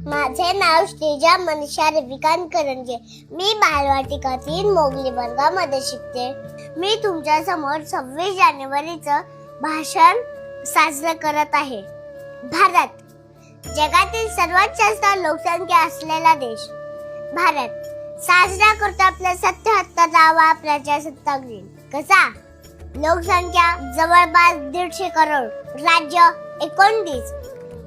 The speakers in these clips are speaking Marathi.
माझे नाव श्रीजा मनीषा रविकांत करंजे. मी बालवाटिका 3 मोगली वर्गामध्ये शिकते. मी तुमच्या समोर 26 जानेवारीचं भाषण साजरं करत आहे. भारत जगातील सर्वात जास्त लोकसंख्या असलेला देश. भारत साजरा करतो आपला 77वा प्रजासत्ताक दिन. कसा? लोकसंख्या जवळपास 150 करोड, राज्य 29,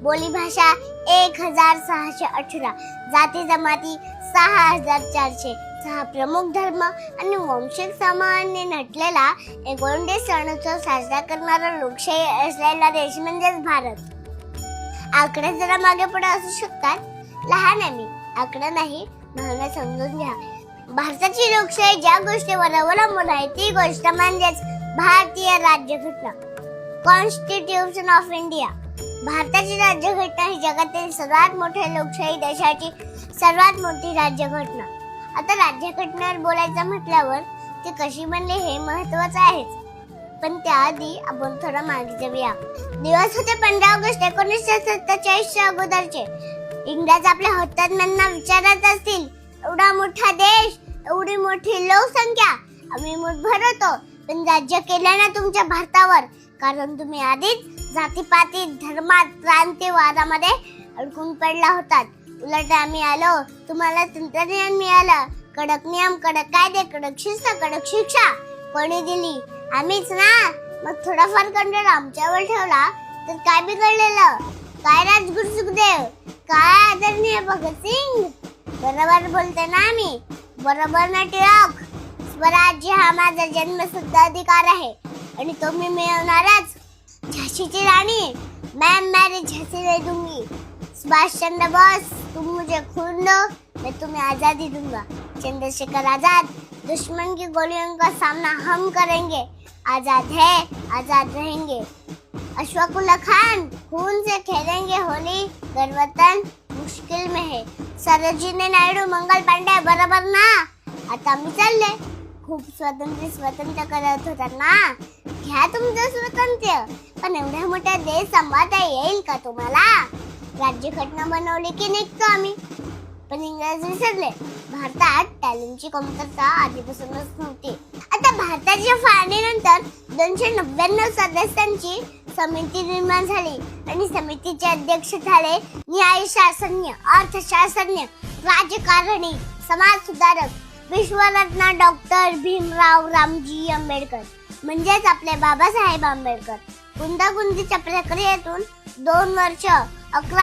बोलीभाषा 1618, जाती जमाती 6400, 6 प्रमुख धर्म आणि वंशिक समाजाने नटलेला 29 सणोत्सव साजरा करणारा लोकशाही असलेला देश म्हणजेच भारत. आकडे जरा मागे पुढे असू शकतात, लहान आहे मी, आकडा नाही, भावना समजून घ्या. भारताची लोकशाही ज्या गोष्टीवर अवलंबून आहे ती गोष्ट म्हणजेच भारतीय राज्यघटना, कॉन्स्टिट्यूशन ऑफ इंडिया. भारताची राज्यघटना ही जगातील सर्वात मोठ्या लोकशाही देशाची सर्वात मोठी राज्यघटना. आता राज्यघटनेवर बोलायचं म्हटल्यावर ती कशी बनली हे महत्वाचं आहेच, पण त्याआधी आपण थोडं मागे जाऊया. दिवस होते 15 ऑगस्ट 1947 अगोदरचे. इंग्रज आपल्या हुतात्म्यांना विचारत असतील, एवढा मोठा देश, एवढी मोठी लोकसंख्या, आम्ही मुठभर होतो, पण राज्य केलं ना तुमच्या भारतावर, कारण तुम्ही आधीच जातीपाती धर्मात क्रांतीवादामध्ये अडकून पडला होतात. उलट आम्ही आलो, तुम्हाला तंत्रज्ञान मिळालं, कडक नियम, कडक कायदे, कडक शिस्त, कडक शिक्षा कोणी दिली? आम्हीच ना. मग थोडाफार कंट्रोल आमच्यावर ठेवला तर काय बिघडलेलं? काय राजगुरू सुखदेव, काय आदरणीय भगतसिंग, बरोबर बोलते ना मी, बरोबर ना टिळक? स्वराज्य हा माझा जन्मसिद्ध अधिकार आहे आणि तो मी मिळवणारच. झाशीची राणी, मैं झांसी दे दूंगी. सुभाष चंद्र बोस, तुम मुझे खून दो, मैं तुम्हें आजादी दूंगा. चंद्रशेखर आजाद, दुश्मन की गोलियों का सामना हम करेंगे, आजाद है, आजाद रहेंगे. अशफाकुल्ला खान, खून से खेलेंगे होली, वतन मुश्किल में है. सरोजिनी नायडू, मंगल पांडे, बरोबर ना? आता मी चालले. खूप स्वतंत्र करत होता ना, घ्या तुमचं स्वातंत्र्य, पण एवढ्या मोठ्या देश सांभाळता येईल का तुम्हाला? राज्यघटना बनवली की निघतो आम्ही, पण इंग्रज विसरले. भारतात टॅलेंटची कमतरता आधीपासूनच नव्हती. आता भारताच्या फाळणीनंतर 299 सदस्यांची समिती निर्माण झाली आणि समितीचे अध्यक्ष झाले न्यायशास्त्रज्ञ, अर्थशास्त्रज्ञ, राजकारणी, समाज सुधारक, विश्वरत्न डॉक्टर भीमराव रामजी आंबेडकर म्हणजेच आपले बाबासाहेब आंबेडकर. गुंतागुंतीच्या प्रक्रियेतून 2 वर्ष 11